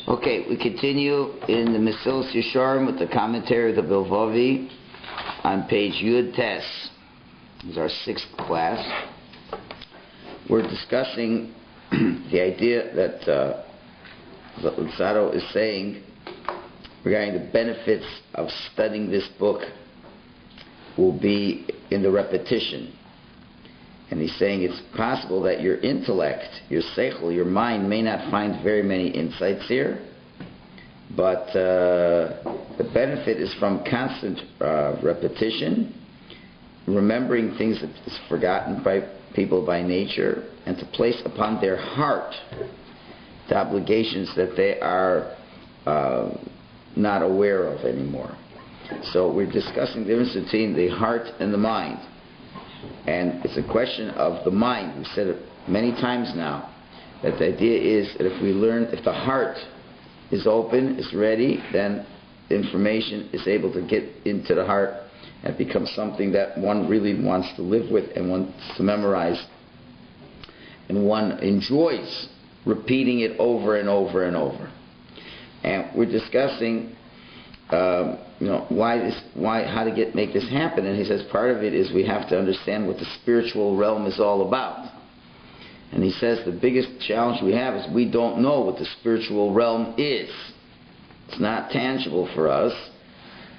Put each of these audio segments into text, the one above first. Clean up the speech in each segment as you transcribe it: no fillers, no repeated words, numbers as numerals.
Okay, we continue in the Mesillat Yesharim with the commentary of the Bilvavi on page Yud Tes. This is our 6th class. We're discussing the idea that Luzzatto is saying regarding the benefits of studying this book will be in the repetition. And he's saying it's possible that your intellect, your seichel, your mind may not find very many insights here, but the benefit is from constant repetition, remembering things that is forgotten by people by nature, and to place upon their heart the obligations that they are not aware of anymore. So we're discussing the difference between the heart and the mind. And it's a question of the mind. We've said it many times now, that the idea is that if the heart is open, is ready, then the information is able to get into the heart and become something that one really wants to live with and wants to memorize. And one enjoys repeating it over and over and over. And we're discussing how to make this happen, and he says part of it is we have to understand what the spiritual realm is all about. And he says the biggest challenge we have is we don't know what the spiritual realm is. It's not tangible for us,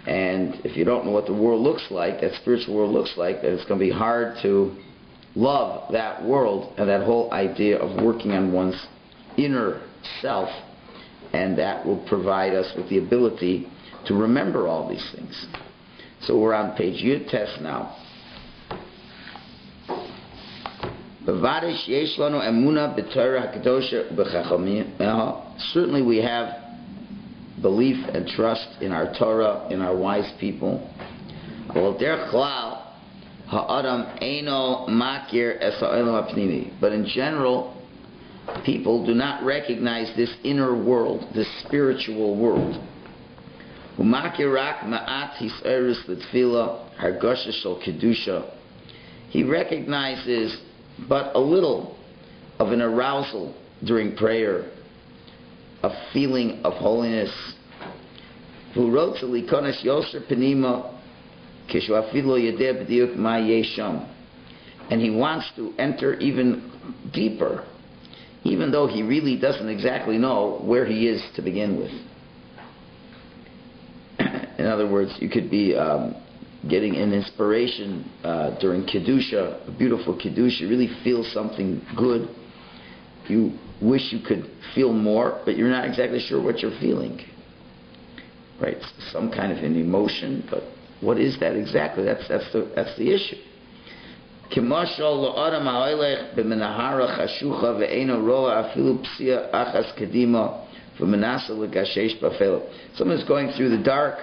and if you don't know what the world looks like, that spiritual world looks like, then it's going to be hard to love that world and that whole idea of working on one's inner self, and that will provide us with the ability to remember all these things. So we're on page Yud Tes now. Certainly we have belief and trust in our Torah, in our wise people. But in general, people do not recognize this inner world, this spiritual world. He recognizes but a little of an arousal during prayer, a feeling of holiness. And he wants to enter even deeper, even though he really doesn't exactly know where he is to begin with. In other words, you could be getting an inspiration during Kedusha, a beautiful Kedusha. You really feel something good. You wish you could feel more, but you're not exactly sure what you're feeling. Right? Some kind of an emotion, but what is that exactly? That's the issue. Someone's going through the dark.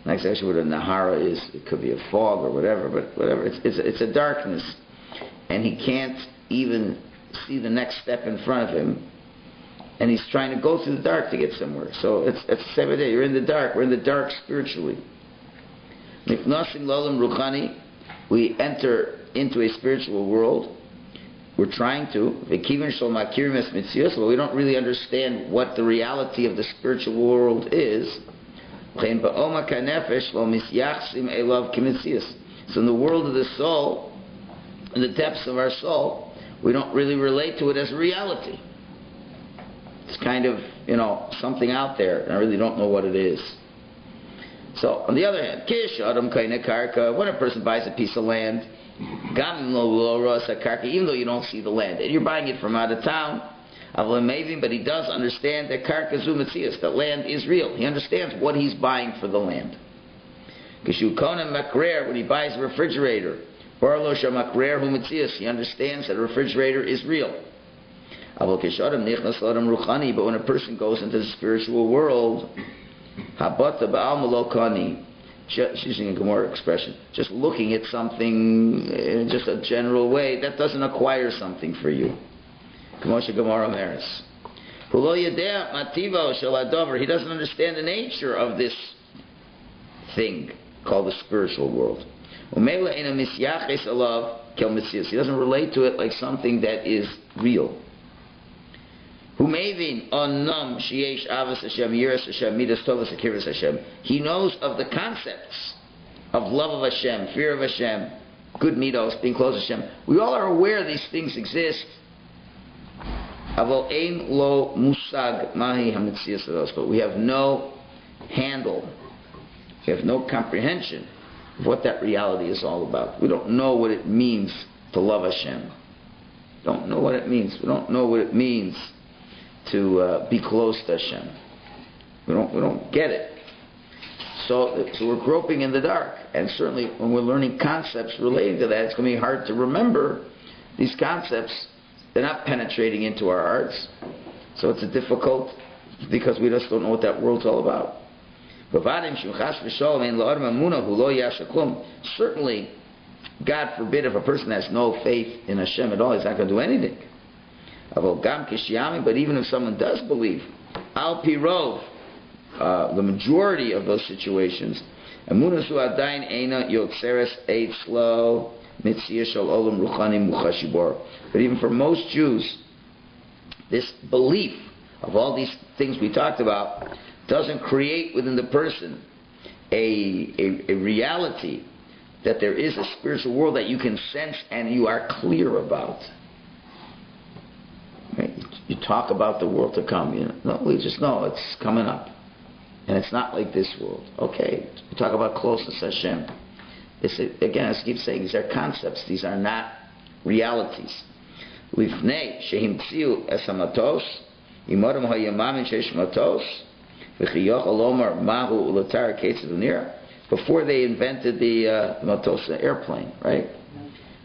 Not exactly what a Nahara is. It could be a fog or whatever, but whatever. It's a darkness, and he can't even see the next step in front of him, and he's trying to go through the dark to get somewhere. So it's the same day. You're in the dark. We're in the dark spiritually. We enter into a spiritual world. We're trying to, but we don't really understand what the reality of the spiritual world is. So in the world of the soul, in the depths of our soul, we don't really relate to it as a reality. It's kind of, something out there, and I really don't know what it is. So, on the other hand, when a person buys a piece of land, even though you don't see the land, and you're buying it from out of town, but he does understand that that land is real. He understands what he's buying for the land. When he buys a refrigerator, he understands that a refrigerator is real. But when a person goes into the spiritual world, just using a Gemara expression, just looking at something in just a general way, that doesn't acquire something for you. He doesn't understand the nature of this thing called the spiritual world. He doesn't relate to it like something that is real. Hu mevin onam sheyesh avos Hashem, yiras Hashem, midas tovas akiras Hashem. He knows of the concepts of love of Hashem, fear of Hashem, good midos, being close to Hashem. We all are aware these things exist. Avol ein lo musag mahi hamitzias ados, but we have no handle, we have no comprehension of what that reality is all about. We don't know what it means to love Hashem. Don't know what it means. We don't know what it means to be close to Hashem. We don't get it. So we're groping in the dark, and certainly when we're learning concepts relating to that, it's going to be hard to remember these concepts. They're not penetrating into our hearts, so it's difficult because we just don't know what that world's all about. Certainly, God forbid, if a person has no faith in Hashem at all, he's not going to do anything. But even if someone does believe, al pirov, the majority of those situations, but even for most Jews, this belief of all these things we talked about doesn't create within the person a reality that there is a spiritual world that you can sense and you are clear about. Right? You talk about the world to come. We just know it's coming up. And it's not like this world. Okay, we talk about closeness to Hashem. Again, as I keep saying, these are concepts. These are not realities. Fri May shehimtziu es hamatos, imodem hayamamin sheish matos, v'chiyoch alomar mahu ulatar ketzad unira. Before they invented the matos, the airplane, right?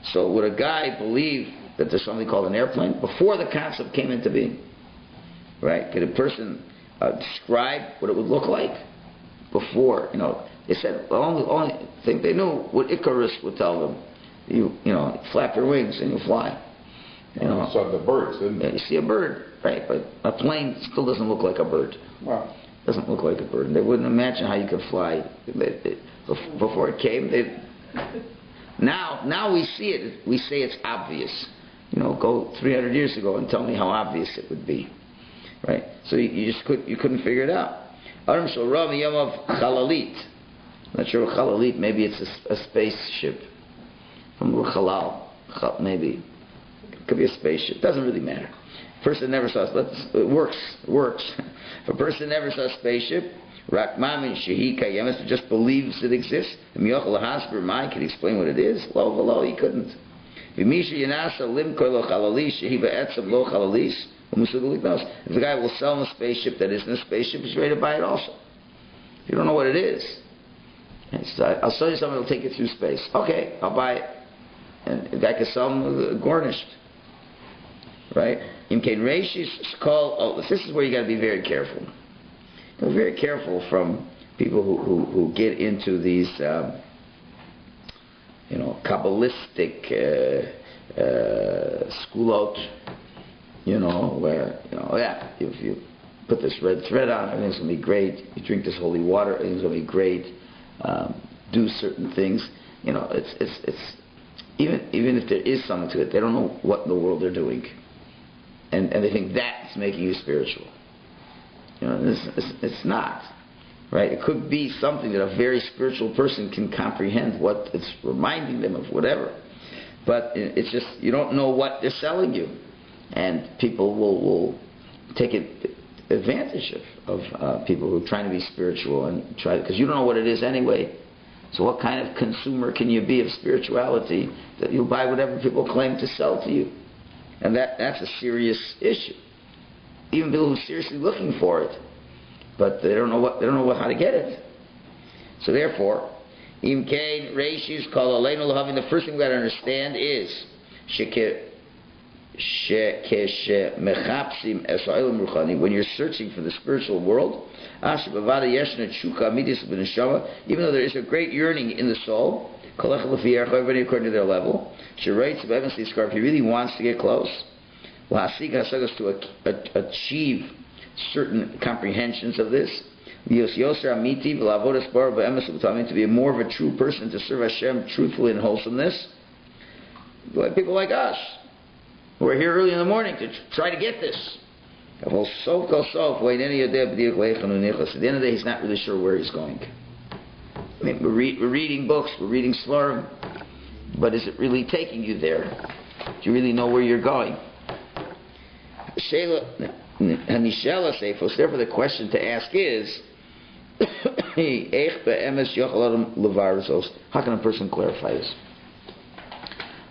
So would a guy believe that there's something called an airplane before the concept came into being? Right? Could a person describe what it would look like before? They said the only thing they knew what Icarus would tell them. You flap your wings and you fly. You saw the birds, didn't you? You see a bird, right? But a plane still doesn't look like a bird. Wow. Doesn't look like a bird. And they wouldn't imagine how you could fly before it came. Now we see it. We say it's obvious. Go 300 years ago and tell me how obvious it would be, right? So you couldn't figure it out. Not sure what chalalit. Maybe it's a spaceship from Chalal. Maybe it could be a spaceship. Doesn't really matter. A person never saw it. Works. If a person never saw a spaceship, Rakmamin Shehi Kayemis just believes it exists. And Miochel Hasper Mai can explain what it is. Lo, he couldn't. If the guy will sell him a spaceship that isn't a spaceship, he's ready to buy it also. If you don't know what it is, I'll sell you something that'll take you through space. Okay, I'll buy it. And the guy can sell them garnished. Right? This is where you got to be very careful. Be very careful from people who get into these Kabbalistic skulot, where if you put this red thread on, everything's going to be great. You drink this holy water, everything's going to be great. Do certain things. It's even if there is something to it, they don't know what in the world they're doing, and they think that's making you spiritual. It's not. Right? It could be something that a very spiritual person can comprehend, what it's reminding them of, whatever. But it's just, you don't know what they're selling you. And people will take advantage of people who are trying to be spiritual and because you don't know what it is anyway. So what kind of consumer can you be of spirituality that you'll buy whatever people claim to sell to you? And that's a serious issue. Even people who are seriously looking for it, but they don't know how to get it. So therefore, Im Kain Reishis Kol Aleinu L'Havin, the first thing we got to understand is when you're searching for the spiritual world, even though there is a great yearning in the soul, everybody according to their level, if he really wants to get close, to achieve certain comprehensions of this, to be more of a true person, to serve Hashem truthfully and wholesomeness, like people like us, who are here early in the morning to try to get this. At the end of the day, he's not really sure where he's going. I mean, we're reading books, we're reading Svarim, but is it really taking you there? Do you really know where you're going? Therefore, the question to ask is, how can a person clarify this?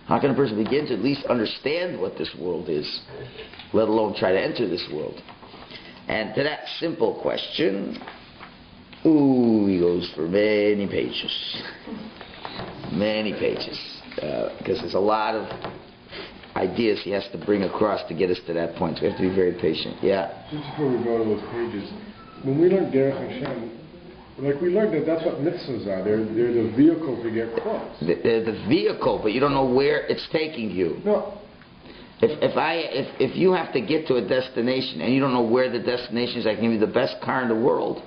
How can a person begin to at least understand what this world is, let alone try to enter this world? And to that simple question, he goes for many pages. Many pages. Because there's a lot of ideas he has to bring across to get us to that point. So we have to be very patient. Yeah? Just before we go to those pages, when we learn Derech Hashem, we learned that's what mitzvahs are. They're the vehicle to get close. They're the vehicle, but you don't know where it's taking you. No. If you have to get to a destination and you don't know where the destination is, I can give you the best car in the world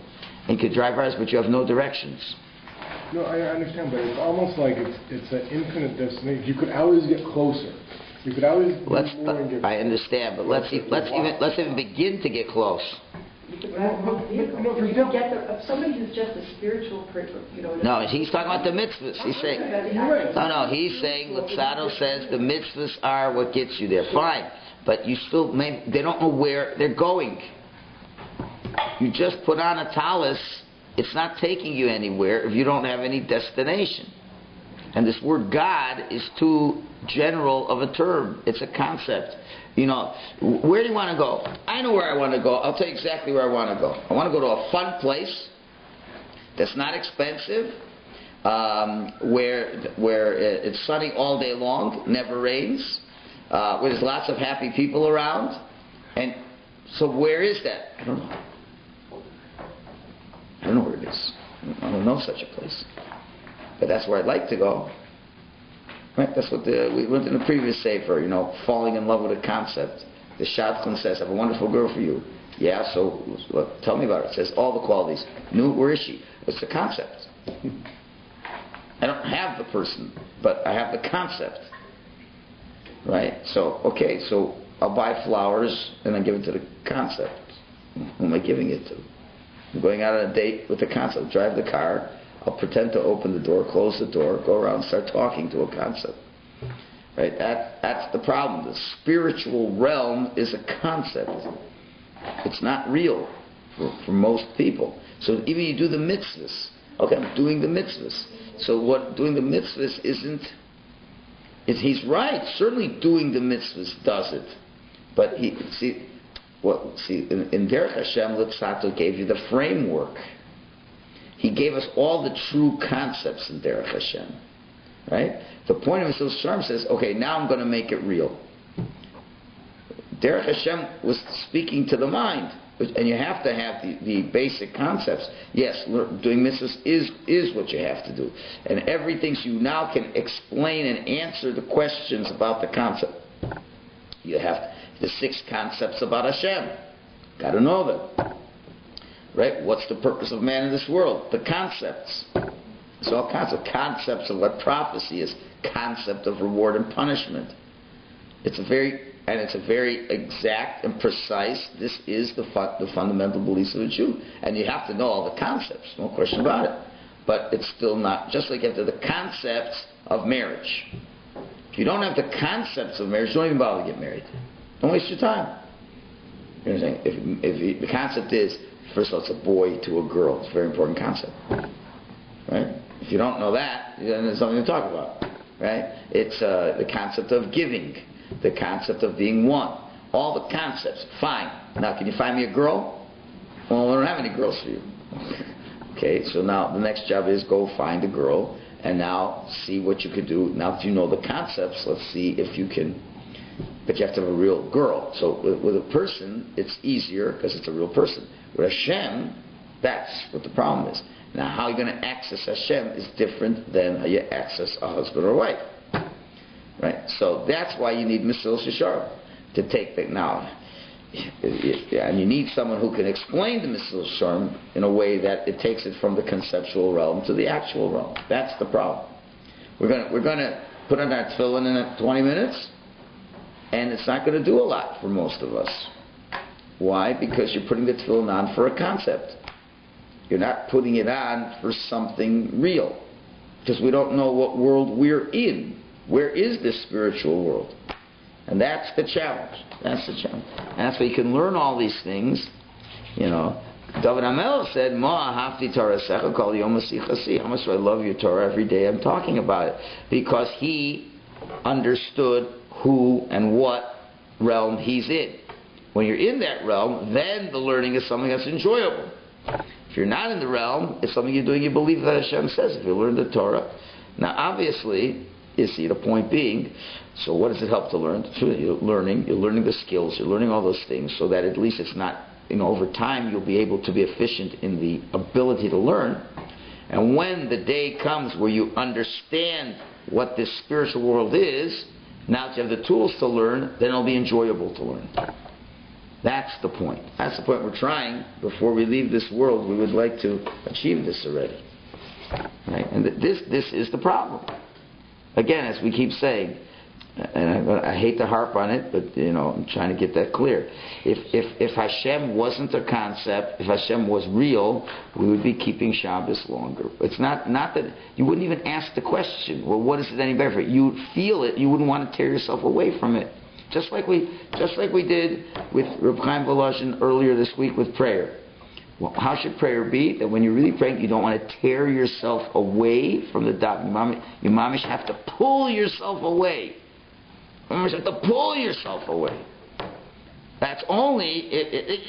and you could drive ours, but you have no directions. No, I understand, but it's almost like it's an infinite destination. You could always get closer. You could always do more and get closer. I understand, but let's even begin to get close. Somebody who's just a spiritual person, No, he's talking about the mitzvahs. He's saying, he's saying, Luzzatto says the mitzvahs are what gets you there. Fine, but you still, they don't know where they're going. You just put on a tallis, it's not taking you anywhere if you don't have any destination. And this word God is too general of a term. It's a concept. Where do you want to go? I know where I want to go. I'll tell you exactly where I want to go. I want to go to a fun place that's not expensive, where it's sunny all day long, never rains, where there's lots of happy people around. And so where is that? I don't know. I don't know where it is. I don't know such a place. But that's where I'd like to go. Right? That's what we went in the previous sefer, falling in love with a concept. The shadchan says, I have a wonderful girl for you. Yeah, so look, tell me about it. It says all the qualities. Where is she? It's the concept. I don't have the person, but I have the concept. Right? So I'll buy flowers and then give it to the concept. Who am I giving it to? I'm going out on a date with the concept. Drive the car. I'll pretend to open the door, close the door, go around and start talking to a concept. Right? That's the problem. The spiritual realm is a concept. It's not real for most people. So even you do the mitzvahs. Okay, I'm doing the mitzvahs. So what doing the mitzvahs isn't... he's right. Certainly doing the mitzvahs does it. But in Derech Hashem, Luzzatto gave you the framework. He gave us all the true concepts in Derech Hashem. Right? The point of Mesillat Yesharim says, okay, now I'm going to make it real. Derech Hashem was speaking to the mind. And you have to have the basic concepts. Yes, doing mitzvahs is what you have to do. And everything, so you now can explain and answer the questions about the concept. You have the 6 concepts about Hashem. Got to know them. Right? What's the purpose of man in this world? The concepts. It's all concepts of what prophecy is. Concept of reward and punishment. It's a very exact and precise. This is the fundamental beliefs of a Jew, and you have to know all the concepts. No question about it. But it's still not just like after the concepts of marriage. If you don't have the concepts of marriage, don't even bother to get married. Don't waste your time. You know what I'm saying? If the concept is, first of all, it's a boy to a girl. It's a very important concept. Right? If you don't know that, then there's something to talk about. Right? It's the concept of giving, the concept of being one. All the concepts. Fine. Now, can you find me a girl? Well, I don't have any girls for you. Okay, so now the next job is go find a girl and now see what you could do. Now, if you know the concepts, let's see if you can. But you have to have a real girl. So with a person, it's easier because it's a real person. With Hashem, that's what the problem is. Now, how you're going to access Hashem is different than how you access a husband or wife. Right? So that's why you need Mesillat Yesharim to take that now. And you need someone who can explain the Mesillat Yesharim in a way that it takes it from the conceptual realm to the actual realm. That's the problem. We're going to put on our tefillin in 20 minutes, and it's not going to do a lot for most of us. Why? Because you're putting the tefillin on for a concept. You're not putting it on for something real. Because we don't know what world we're in. Where is this spiritual world? And that's the challenge. That's the challenge. And that's why you can learn all these things. You know, David HaMelech said, "Ma ahavti torasecha kol yom asichasi." How much do I love your Torah? Every day I'm talking about it. Because he understood who and what realm he's in. When you're in that realm, then the learning is something that's enjoyable. If you're not in the realm, it's something you're doing, you believe that Hashem says. If you learn the Torah. Now obviously, you see the point being, so what does it help to learn? You're learning the skills, you're learning all those things, so that at least it's not, over time you'll be able to be efficient in the ability to learn. And when the day comes where you understand what this spiritual world is, now that you have the tools to learn, then it'll be enjoyable to learn. That's the point. That's the point we're trying. Before we leave this world, we would like to achieve this already. Right? And this is the problem. Again, as we keep saying, and I hate to harp on it, but I'm trying to get that clear. If Hashem wasn't a concept, if Hashem was real, we would be keeping Shabbos longer. It's not that you wouldn't even ask the question. Well, what is it any better for? You would feel it. You wouldn't want to tear yourself away from it. Just like we did with Rabbi Chaim Luzzatto earlier this week with prayer. Well, how should prayer be? That when you're really praying, you don't want to tear yourself away from the dot. You mamish have to pull yourself away. You mamish have to pull yourself away. That's only,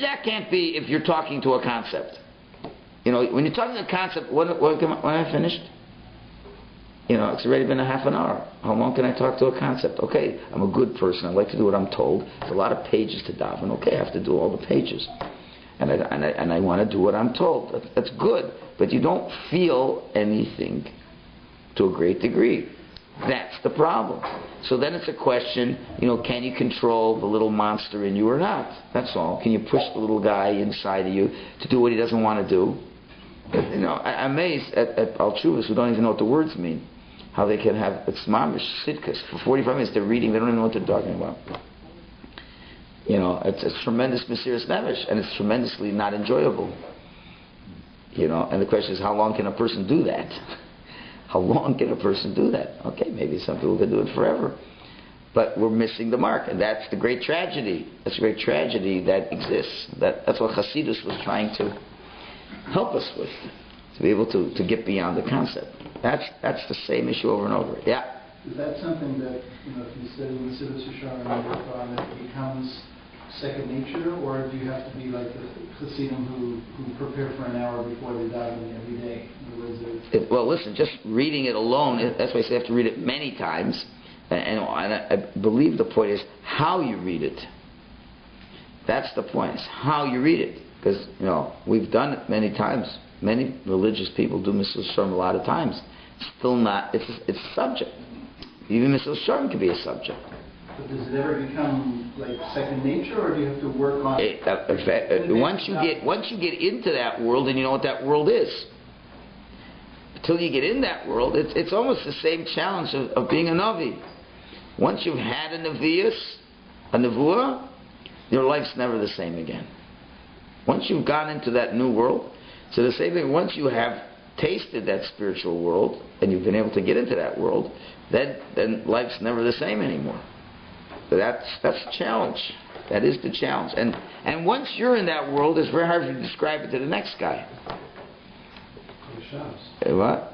that can't be if you're talking to a concept. When you're talking to a concept, when I finished? It's already been a half an hour. How long can I talk to a concept? Okay, I'm a good person. I like to do what I'm told. It's a lot of pages to daven. Okay, I have to do all the pages. And I want to do what I'm told. That's good. But you don't feel anything to a great degree. That's the problem. So then it's a question, can you control the little monster in you or not? That's all. Can you push the little guy inside of you to do what he doesn't want to do? I'm amazed at Al-Chuvas who don't even know what the words mean. How they can have, it's mamish, sitkas. For 45 minutes they're reading, they don't even know what they're talking about. It's tremendous Mesiras Nefesh, and it's tremendously not enjoyable. And the question is, how long can a person do that? How long can a person do that? Okay, maybe some people can do it forever. But we're missing the mark, and that's the great tragedy. That's the great tragedy that exists. That's what Hasidus was trying to help us with, to be able to get beyond the concept. That's the same issue over and over. Yeah? Is that something that, if you study Mesillat Yesharim, that it becomes second nature, or do you have to be like the Hasidim who prepare for an hour before they daven every day? In other words, well, listen, just reading it alone, that's why I say you have to read it many times. And I believe the point is how you read it. That's the point, is how you read it. Because, we've done it many times. Many religious people do Mesillat Yesharim a lot of times. Still not, it's a subject. Even Mesillat Yesharim can be a subject. But does it ever become like second nature, or do you have to work on it? Once you get into that world, and you know what that world is. Until you get in that world, it's almost the same challenge of being a Navi. Once you've had a Nevuah, your life's never the same again. Once you've gone into that new world, so the same thing, once you have tasted that spiritual world, and you've been able to get into that world, then life's never the same anymore. So that's the challenge. That is the challenge. And once you're in that world, it's very hard to describe it to the next guy. What?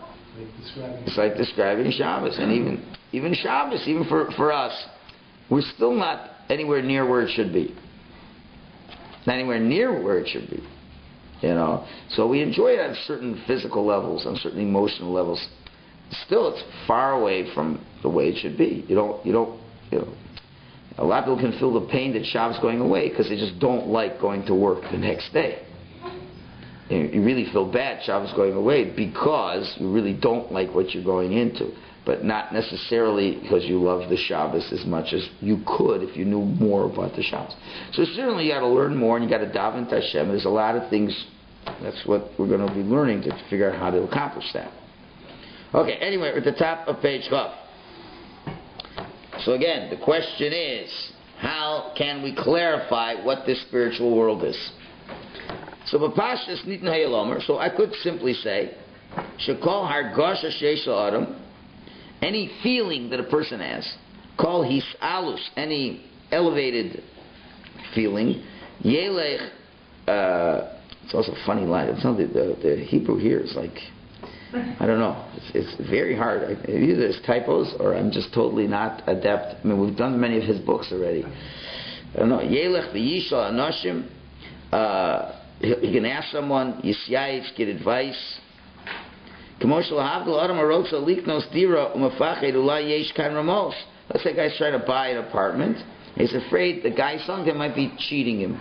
It's like describing Shabbos. And even Shabbos, even for us, we're still not anywhere near where it should be. Not anywhere near where it should be. So we enjoy it on certain physical levels, on certain emotional levels. Still, it's far away from the way it should be. You don't. A lot of people can feel the pain that Shabbos going away because they just don't like going to work the next day. You really feel bad Shabbos going away because you really don't like what you're going into, but not necessarily because you love the Shabbos as much as you could if you knew more about the Shabbos. So certainly you got to learn more, and you got to daven to Hashem. There's a lot of things. That's what we're going to be learning to figure out how to accomplish that. Okay. Anyway, we're at the top of page Chaf. So again, the question is, How can we clarify what this spiritual world is? So so I could simply say, Shekol hargasha sheish la'adam, any feeling that a person has, kol hisalus, any elevated feeling, yelech, it's also a funny line. The Hebrew here is like, I don't know. It's very hard. Either there's typos or I'm just totally not adept. I mean, we've done many of his books already. I don't know. Yelech v'yishal anashim. He can ask someone, Yisyaitz, get advice. Let's say a guy's trying to buy an apartment. He's afraid the guy selling him might be cheating him.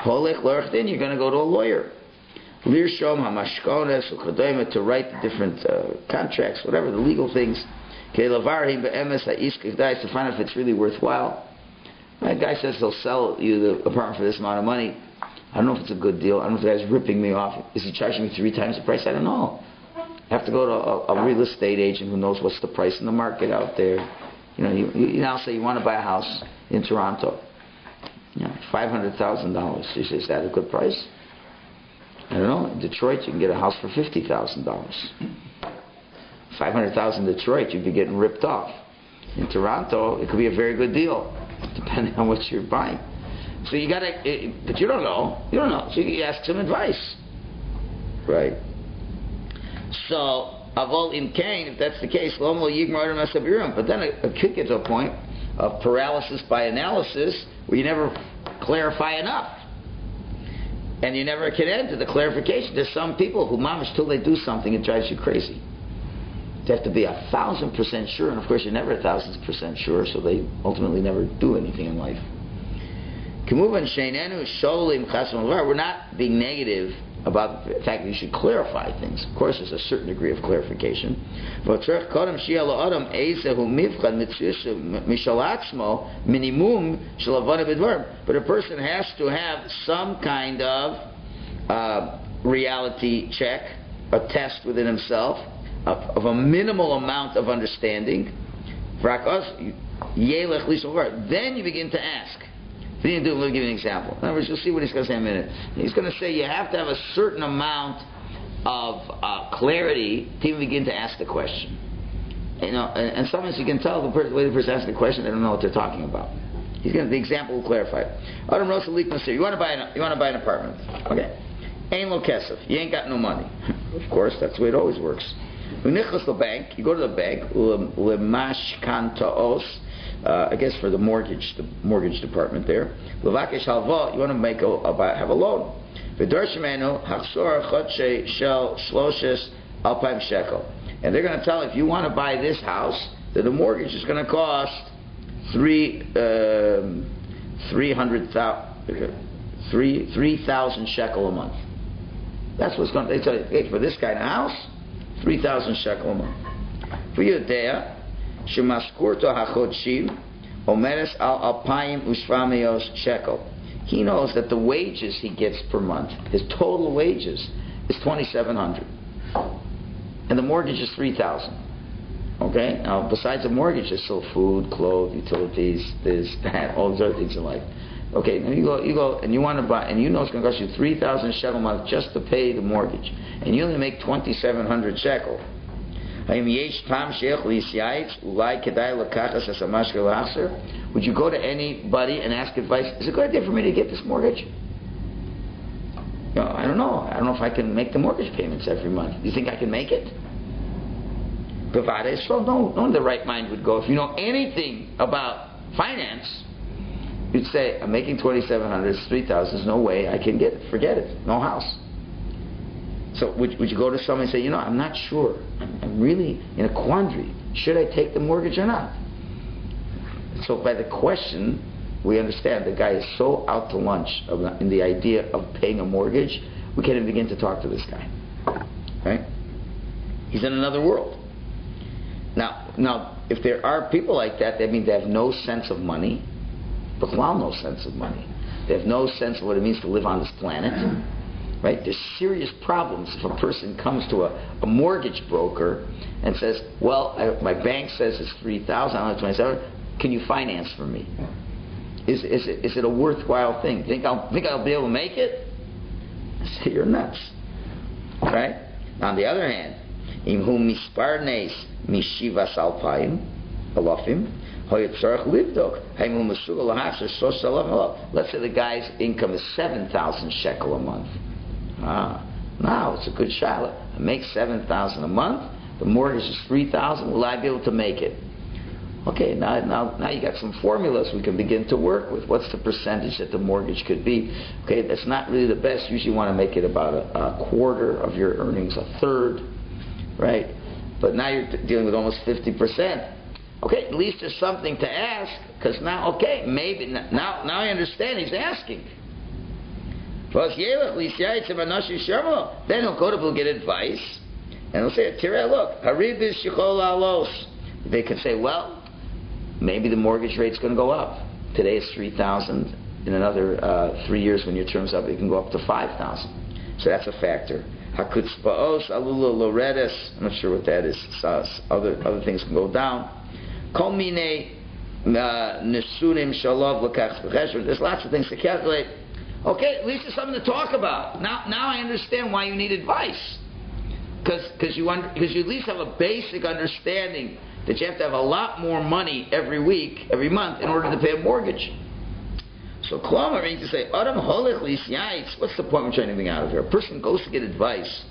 Then you're going to go to a lawyer. To write the different contracts, whatever, the legal things. To find out if it's really worthwhile. That guy says he'll sell you the apartment for this amount of money. I don't know if it's a good deal. I don't know if the guy's ripping me off. Is he charging me 3 times the price? I don't know. I have to go to a real estate agent who knows what's the price in the market out there. You know, you now say you want to buy a house in Toronto. $500,000. You say, is that a good price? I don't know. In Detroit, you can get a house for $50,000. $500,000 in Detroit, you'd be getting ripped off. In Toronto, it could be a very good deal, depending on what you're buying. So you got to, but you don't know. You don't know. So you ask some advice, right? So avol in Cain, if that's the case, but then it could get to a point of paralysis by analysis where you never clarify enough. And you never can end to the clarification. There's some people who, mamish, till they do something, it drives you crazy. You have to be 1,000% sure, and of course you're never 1,000% sure, so they ultimately never do anything in life. We're not being negative about the fact that you should clarify things. Of course, there's a certain degree of clarification. But a person has to have some kind of reality check, a test within himself, of a minimal amount of understanding. Then you begin to ask. Let me give you an example. In other words, you'll see what he's going to say in a minute. He's going to say you have to have a certain amount of clarity to even begin to ask the question. You know, and sometimes you can tell the way the person asks the question, they don't know what they're talking about. He's going to, the example will clarify it. You want to buy an apartment. Okay. Ain't no kesef. You ain't got no money. Of course, that's the way it always works. You go to the bank. I guess for the mortgage department there. You want to have a loan. And they're going to tell if you want to buy this house, that the mortgage is going to cost 3,000 shekel a month. That's what's going to, they tell you, hey, for this kind of house, 3,000 shekel a month. For you there, Shemaskurto hachodshim omeres al alpayim ushvamiyos shekel. He knows that the wages he gets per month, his total wages, is 2,700, and the mortgage is 3,000. Okay. Now, besides the mortgage, there's still food, clothes, utilities, this, that, all these other things in life. Okay. Now you go, and you want to buy, and you know it's going to cost you 3,000 shekel a month just to pay the mortgage, and you only make 2,700 shekel. Would you go to anybody and ask advice? Is it a good idea for me to get this mortgage? I don't know. I don't know if I can make the mortgage payments every month. Do you think I can make it? So no one in the right mind would go. If you know anything about finance, you'd say, I'm making 2,700, it's 3,000, there's no way I can get it. Forget it. No house. So would you go to someone and say, I'm not sure. I'm really in a quandary. Should I take the mortgage or not? So by the question, we understand the guy is so out to lunch in the idea of paying a mortgage, we can't even begin to talk to this guy. Right? He's in another world. Now, if there are people like that means they have no sense of money. No sense of money. They have no sense of what it means to live on this planet. Right? There's serious problems if a person comes to a mortgage broker and says, well, my bank says it's 3,000, I'm at 27, can you finance for me? Is it a worthwhile thing? Think I'll be able to make it? I say, you're nuts. Right? On the other hand, imhu mispar nes mishivas alpayim alafim hoyetzarach livdok haimu masugal lahasher shosh salam alav. Let's say the guy's income is 7,000 shekel a month. Now it's a good shaila. I make 7,000 a month. The mortgage is 3,000. Will I be able to make it? Okay, now you got some formulas we can begin to work with. What's the percentage that the mortgage could be? Okay, that's not really the best. Usually you want to make it about a quarter of your earnings, a third, right? But now you're dealing with almost 50%. Okay, at least there's something to ask, because now, okay, maybe, now I understand he's asking. Then he'll go to get advice, and he'll say, Tireh, look, haribis shechol alos. They could say, well, maybe the mortgage rate's going to go up. Today it's 3,000. In another 3 years, when your term's up, it can go up to 5,000. So that's a factor. Hakutzpaos alula loredes. I'm not sure what that is. Other things can go down. Kol mine nesunim shalav l'kach b'cheshbon. There's lots of things to calculate. Okay, at least there's something to talk about. Now I understand why you need advice. Because you at least have a basic understanding that you have to have a lot more money every week, every month, in order to pay a mortgage. So Klomer means to say, Adam holech lis yaitz. What's the point we're trying to bring out of here? A person goes to get advice.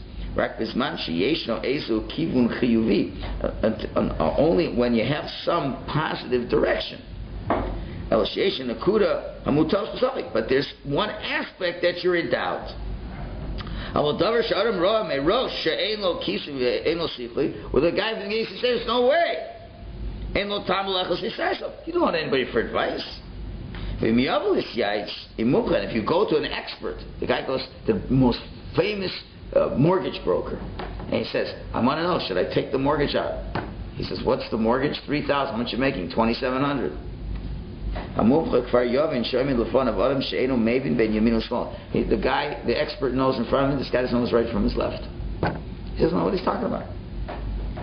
Only when you have some positive direction. But there's one aspect that you're in doubt. Where the guy from the East says, there's no way. You don't want anybody for advice. If you go to an expert, the guy goes to the most famous mortgage broker, and he says, I want to know, should I take the mortgage out? He says, what's the mortgage? 3,000. How much you making? 2,700. The guy, the expert knows in front of him, this guy doesn't know his right from his left. He doesn't know what he's talking about.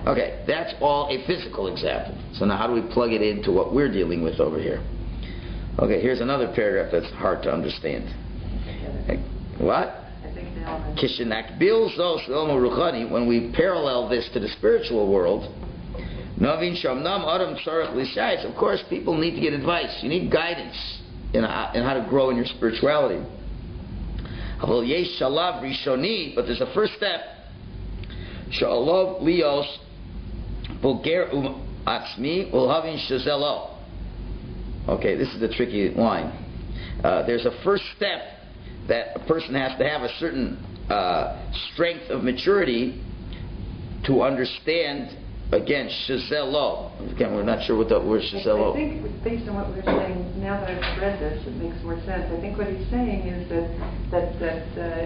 Okay, that's all a physical example. So now how do we plug it into what we're dealing with over here? Okay, here's another paragraph that's hard to understand. What? When we parallel this to the spiritual world, of course, people need to get advice. You need guidance in how to grow in your spirituality. But there's a first step. Okay, this is the tricky line. There's a first step that a person has to have a certain strength of maturity to understand. Again, shazelo. Again, we're not sure what the word shazelo. I think, based on what we're saying, now that I've read this, it makes more sense. I think what he's saying is that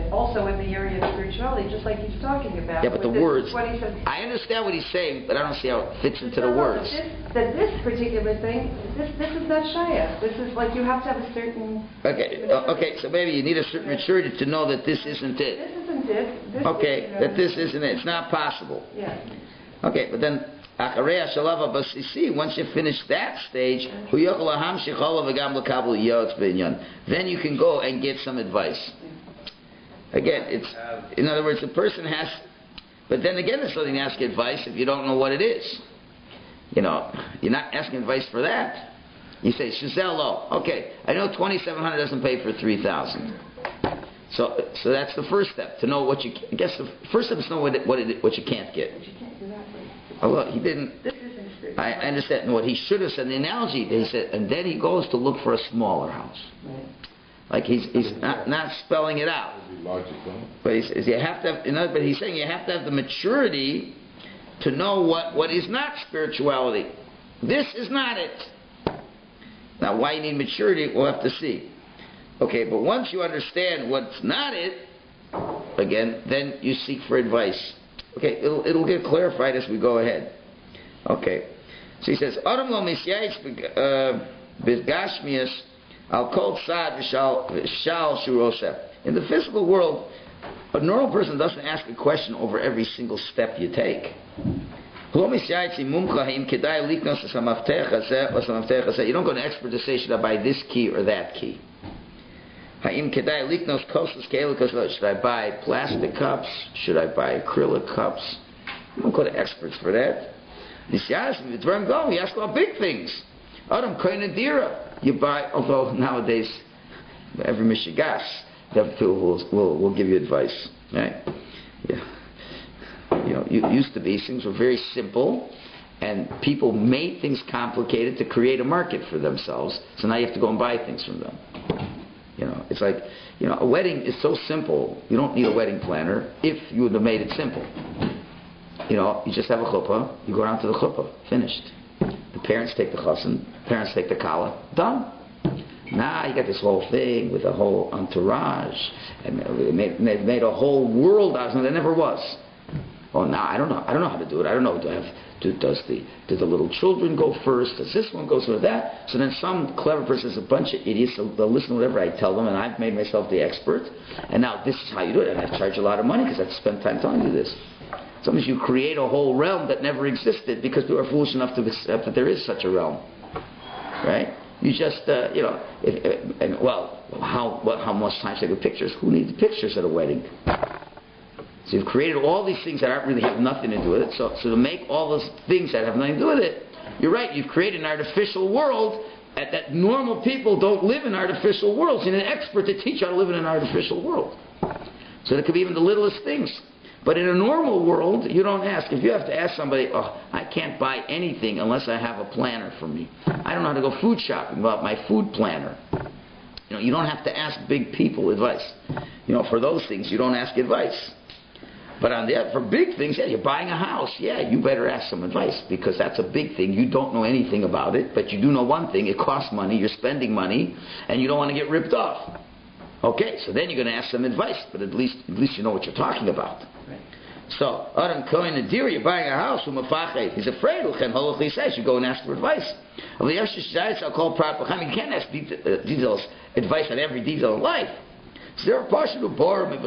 also in the area of spirituality, just like he's talking about. Yeah, but the words. I understand what he's saying, but I don't see how it fits into the words. This particular thing, this is not shaya. This is like you have to have a certain. Okay. So maybe you need a certain maturity to know that this isn't it. This isn't it. That this isn't it. It's not possible. Yeah. Okay, but then once you finish that stage, then you can go and get some advice. Again, it's in other words, the person has. But then again, there's nothing to ask advice if you don't know what it is. You're not asking advice for that. You say shazelo. Okay, I know 2,700 doesn't pay for 3,000. So that's the first step, to know what you. I guess the first step is to know what you can't get. Oh, look, he didn't. I understand what he should have said. The analogy he said, and then he goes to look for a smaller house. Like he's not spelling it out. But he says you have to have. But he's saying you have to have the maturity to know what is not spirituality. This is not it. Now, why you need maturity, we'll have to see. Okay, but once you understand what's not it, again, then you seek for advice. Okay, it'll get clarified as we go ahead. Okay, so he says, "Adam lo misyayitz b'gashmius al kol tzad v'shal shuroseh." In the physical world, a normal person doesn't ask a question over every single step you take. You don't go to an expert to say, should I buy this key or that key? Should I buy plastic cups? Should I buy acrylic cups? You don't go to experts for that. You ask about big things. You buy, although nowadays, every Mishigas, will give you advice. Right? Yeah. Used to be, things were very simple, and people made things complicated to create a market for themselves. So now you have to go and buy things from them. It's like, a wedding is so simple. You don't need a wedding planner if you would have made it simple. You just have a chuppah, you go down to the chuppah, finished. The parents take the chassan, parents take the kala, done. Now you got this whole thing with a whole entourage, and they've made a whole world out of something that never was. Oh, now I don't know how to do it. I don't know. Do the little children go first? Does this one go through that? So then some clever person is a bunch of idiots. So they'll listen to whatever I tell them, and I've made myself the expert. And now this is how you do it. And I charge a lot of money because I've spent time telling you this. Sometimes you create a whole realm that never existed because people are foolish enough to accept that there is such a realm, right? You just, how much time should I get pictures? Who needs pictures at a wedding? So you've created all these things that aren't really have nothing to do with it. So to make all those things that have nothing to do with it, you're right. You've created an artificial world that normal people don't live in artificial worlds. You need an expert to teach how to live in an artificial world. So it could be even the littlest things. But in a normal world, you don't ask. If you have to ask somebody, I can't buy anything unless I have a planner for me. I don't know how to go food shopping without my food planner. You don't have to ask big people advice. For those things, you don't ask advice. But for big things, you're buying a house. You better ask some advice because that's a big thing. You don't know anything about it, but you do know one thing. It costs money. You're spending money, and you don't want to get ripped off. Okay, so then you're going to ask some advice, but at least you know what you're talking about. Right. So, Adam Cohen Nadir, you're buying a house. He's afraid. He says you go and ask for advice. You can't ask details, advice on every detail of life. So there are partial bar. We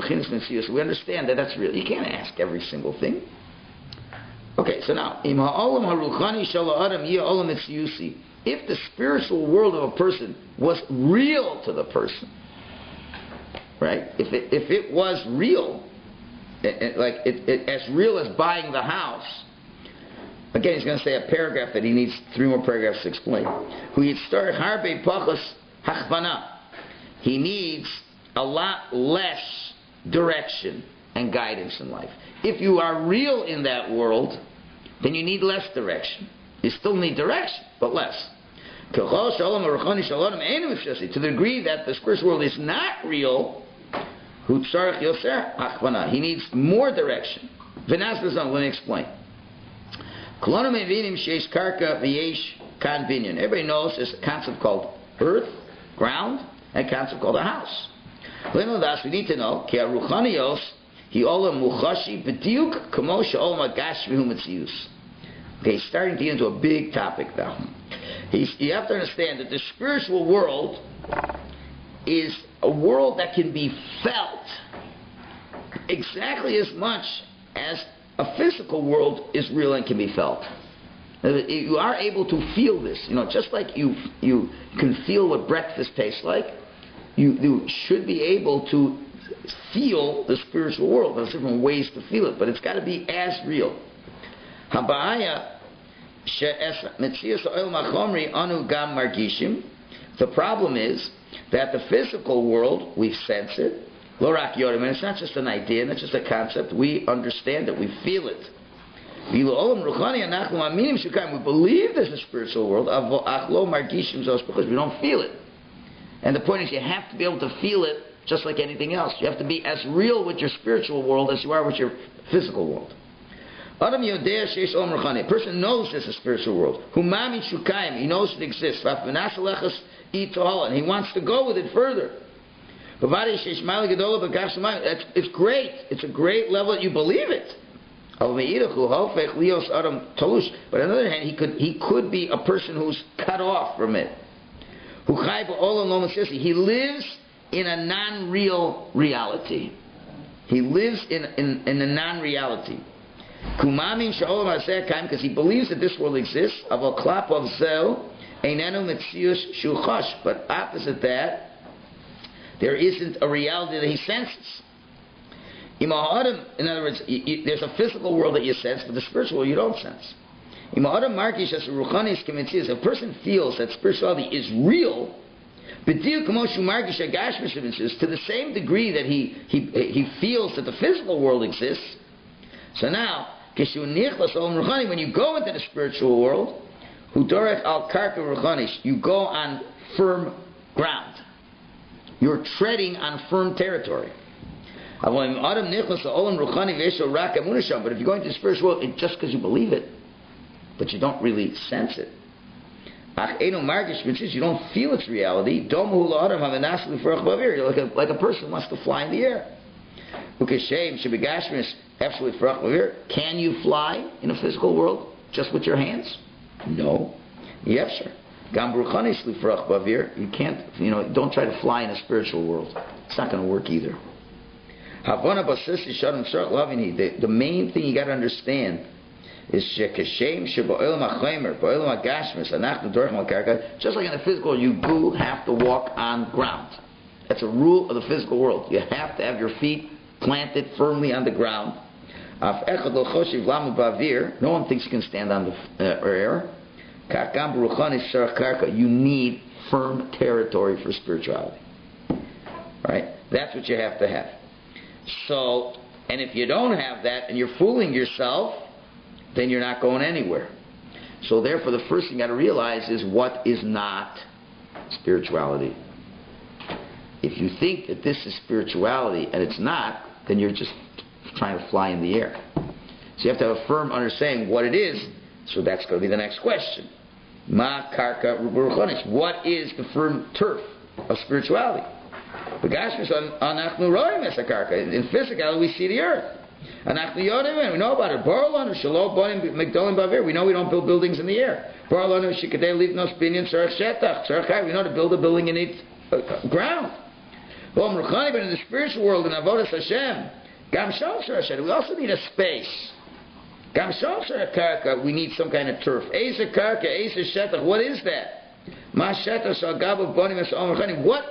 understand that that's real. You can't ask every single thing. Okay, so now, if the spiritual world of a person was real to the person, right? If it was real, as real as buying the house. Again, he's going to say a paragraph that he needs 3 more paragraphs to explain. He needs a lot less direction and guidance in life. If you are real in that world, then you need less direction. You still need direction, but less. To the degree that the spiritual world is not real, he needs more direction. Let me explain. Everybody knows there's a concept called earth, ground, and a concept called a house. We need to know okay, he's starting to get into a big topic now. You have to understand that the spiritual world is a world that can be felt exactly as much as a physical world is real and can be felt. You are able to feel this, just like you can feel what breakfast tastes like. You should be able to feel the spiritual world. There's different ways to feel it, but it's got to be as real. The problem is that the physical world, we sense it. And it's not just an idea, not just a concept. We understand it. We feel it. We believe there's a spiritual world because we don't feel it. And the point is, you have to be able to feel it just like anything else. You have to be as real with your spiritual world as you are with your physical world. A person knows there's a spiritual world. He knows it exists. And he wants to go with it further. It's great. It's a great level that you believe it. But on the other hand, he could be a person who's cut off from it. He lives in a non-real reality. He lives in a non-reality. Kumamim she'olam hazeh kaim, because he believes that this world exists. Avol klapav zel einenu metzius shu chosh. But opposite that, there isn't a reality that he senses. In other words, there's a physical world that you sense, but the spiritual world you don't sense. If a person feels that spirituality is real, to the same degree that he feels that the physical world exists. So now, when you go into the spiritual world, you go on firm ground. You're treading on firm territory. But if you're going to the spiritual world, it's just because you believe it, but you don't really sense it. You don't feel its reality. You're like a person who wants to fly in the air. Can you fly in a physical world just with your hands? No. You can't, don't try to fly in a spiritual world. It's not going to work either. The main thing you got to understand is just like in the physical, you do have to walk on ground. That's a rule of the physical world. You have to have your feet planted firmly on the ground. No one thinks you can stand on the air. You need firm territory for spirituality. Right? That's what you have to have. So, and if you don't have that and you're fooling yourself, then you're not going anywhere. So therefore, the first thing you got to realize is what is not spirituality. If you think that this is spirituality and it's not, then you're just trying to fly in the air. So you have to have a firm understanding what it is. So that's going to be the next question. Ma karka ruburuchonis. What is the firm turf of spirituality? In physicality, we see the earth. We know about it. We know we don't build buildings in the air. We know to build a building in its ground. But in the spiritual world, in Avodas Hashem, we also need a space. We need some kind of turf. What is that? What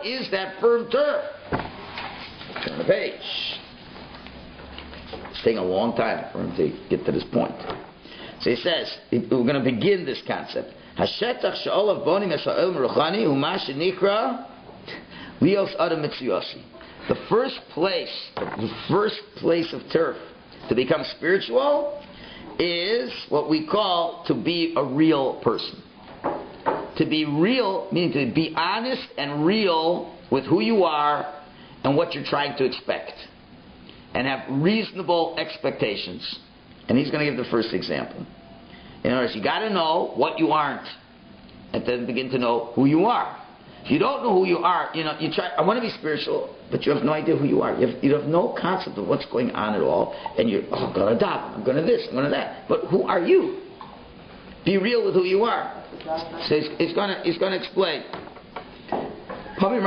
is that firm turf? Turn the page. It's taking a long time for him to get to this point. So he says, we're going to begin this concept. The first place of turf to become spiritual is what we call to be a real person. To be real, meaning to be honest and real with who you are and what you're trying to expect. And have reasonable expectations. And he's going to give the first example. In other words, you got to know what you aren't, and then begin to know who you are. If you don't know who you are, you try. I want to be spiritual, but you have no idea who you are. You have no concept of what's going on at all, and you're I'm going to adopt. I'm going to this. I'm going to that. But who are you? Be real with who you are. So he's going to explain. Very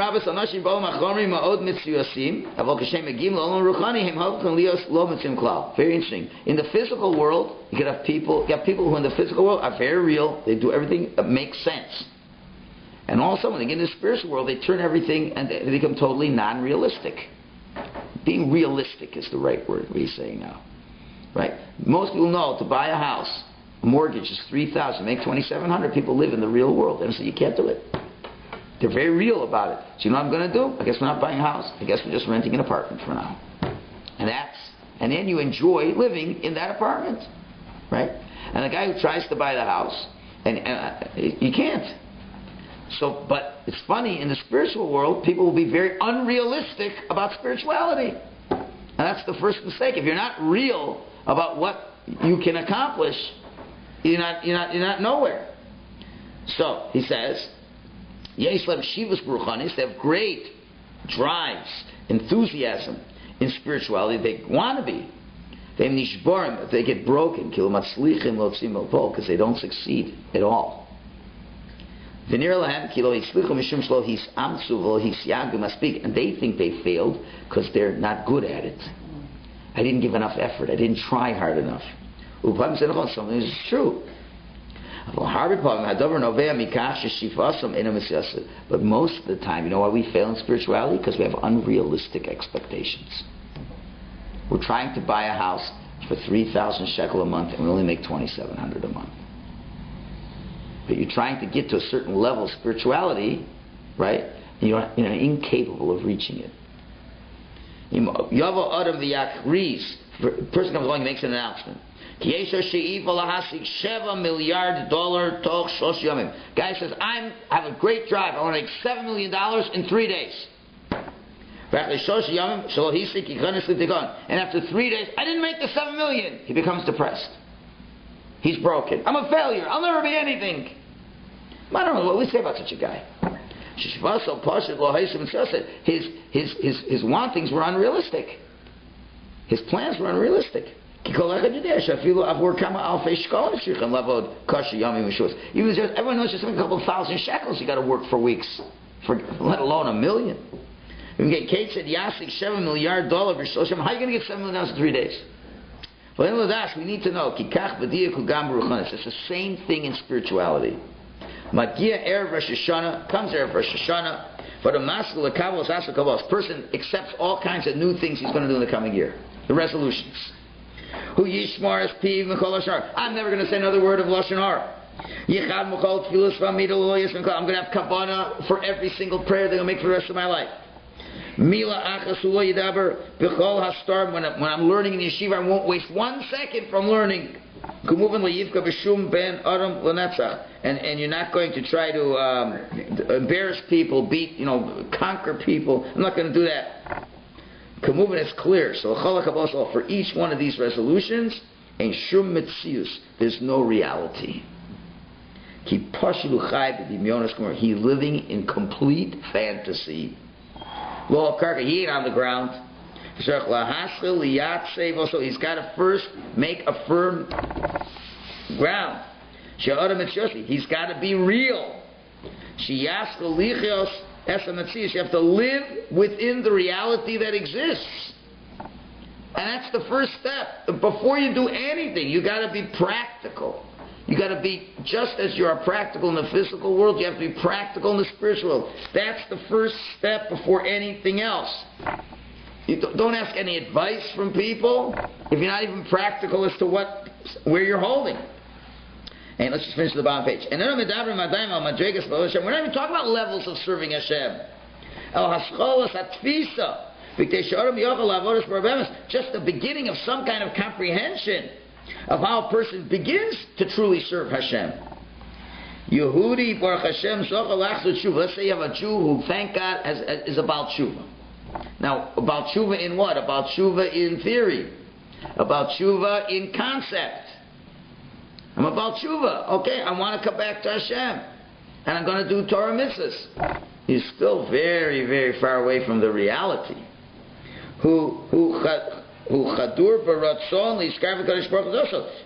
interesting. In the physical world, you have people who in the physical world are very real. They do everything that makes sense. And also, when they get into the spiritual world, they turn everything and they become totally non-realistic. Being realistic is the right word, what he's saying now. Right? Most people know to buy a house, a mortgage is $3,000, make $2,700. People live in the real world. And so you can't do it. They're very real about it. So you know what I'm going to do? I guess we're not buying a house. I guess we're just renting an apartment for now. And then you enjoy living in that apartment. Right? And the guy who tries to buy the house, and you can't. So, but it's funny, in the spiritual world, people will be very unrealistic about spirituality. And that's the first mistake. If you're not real about what you can accomplish, you're not nowhere. So, he says, they have great drives, enthusiasm in spirituality. They want to be. They get broken because they don't succeed at all. And they think they failed because they're not good at it. I didn't give enough effort. I didn't try hard enough. Something is true. But most of the time, you know why we fail in spirituality? Because we have unrealistic expectations. We're trying to buy a house for 3,000 shekel a month, and we only make 2,700 a month. But you're trying to get to a certain level of spirituality, right? And you're incapable of reaching it. Person comes along and makes an announcement. Guy says, I have a great drive. I want to make $7 million in 3 days. And after 3 days, I didn't make the 7 million. He becomes depressed. He's broken. I'm a failure. I'll never be anything. I don't know what we say about such a guy. His wantings were unrealistic. His plans were unrealistic. Everyone knows just a couple of thousand shekels you got to work for weeks, let alone $1 million. Kate said, "Yasik $7 million. How are you going to get $7 million in 3 days?" We need to know. It's the same thing in spirituality. Magia Erev Rosh Hashanah comes Erev Rosh Hashanah, but a maskul lekavos asakavos person accepts all kinds of new things he's going to do in the coming year. The resolutions. Who yishmar es piv mechol hashar. I'm never going to say another word of lashon hara. Yichad mechol tefillas v'amida lo yismechol. I'm going to have kavanah for every single prayer that I'm going to make for the rest of my life. Mila achas ulo yidaber b'chol hastar. When I'm learning in yeshiva, I won't waste 1 second from learning. And you're not going to try to embarrass people, conquer people. I'm not going to do that. Kamuvin is clear. So for each one of these resolutions, in shum mitzius, there's no reality. He's living in complete fantasy. He ain't on the ground. So he's got to first make a firm ground. He's got to be real. You have to live within the reality that exists. And that's the first step. Before you do anything, you got to be practical. You got to be, just as you are practical in the physical world, you have to be practical in the spiritual world. That's the first step before anything else. You don't ask any advice from people if you're not even practical as to where you're holding. And let's just finish the bottom page. And we're not even talking about levels of serving Hashem. Just the beginning of some kind of comprehension of how a person begins to truly serve Hashem. Yehudi Baruch Hashem. Let's say you have a Jew who, thank God, is about tshuva. Now, about tshuva in what? About tshuva in theory. About tshuva in concept. I'm about tshuva. Okay, I want to come back to Hashem. And I'm going to do Torah mitzvahs. He's still very, very far away from the reality.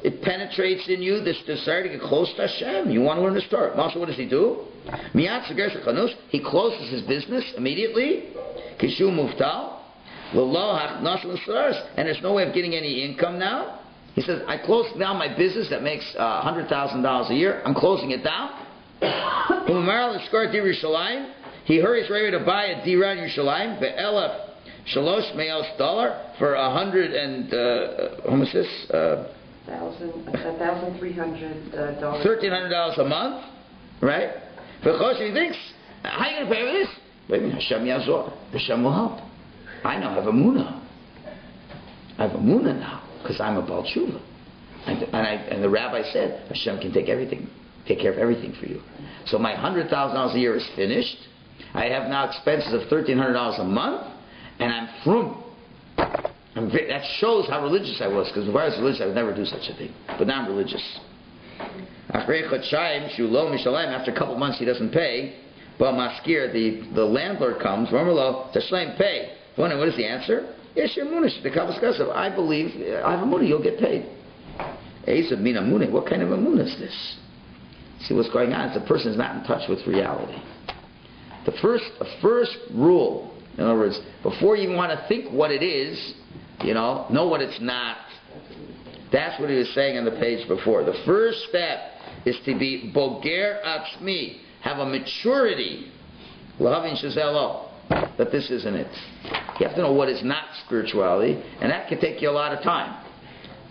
It penetrates in you this desire to get close to Hashem. You want to learn this Torah. Also, what does he do? He closes his business immediately. Kishu muftal, and there's no way of getting any income now. He says, I close down my business that makes $100,000 a year. I'm closing it down. He hurries right away to buy a dira in Yerushalayim, $1,300 for $1,300 a month, right? Because he thinks, how are you going to pay for this? Wait a minute, Hashem Yazor. Hashem will help. I now have a munah. I have a munah now, because I'm about tshuva. And the rabbi said, Hashem can take care of everything for you. So my $100,000 a year is finished. I have now expenses of $1,300 a month, and I'm frum. That shows how religious I was, because if I was religious, I would never do such a thing. But now I'm religious. After a couple of months, he doesn't pay. But Maskir, the landlord comes, pay. What is the answer? I believe, I have a munah, you'll get paid. What kind of a munah is this? See what's going on? It's the person is not in touch with reality. The first rule, in other words, before you even want to think what it is, know what it's not. That's what he was saying on the page before. The first step is to be boger atzmi, have a maturity, l'havin shezelo, that this isn't it. You have to know what is not spirituality, and that can take you a lot of time.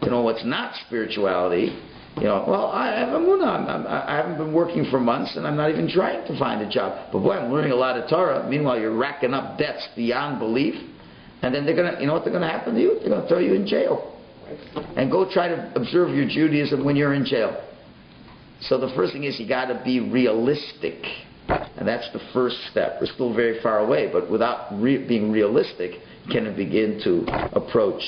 To know what's not spirituality, well, I have emunah. I haven't been working for months, and I'm not even trying to find a job. But boy, I'm learning a lot of Torah. Meanwhile, you're racking up debts beyond belief, and then they're gonna, what they're gonna happen to you? They're gonna throw you in jail. And go try to observe your Judaism when you're in jail. So the first thing is you got to be realistic, and that's the first step. We're still very far away, but without being realistic, can it begin to approach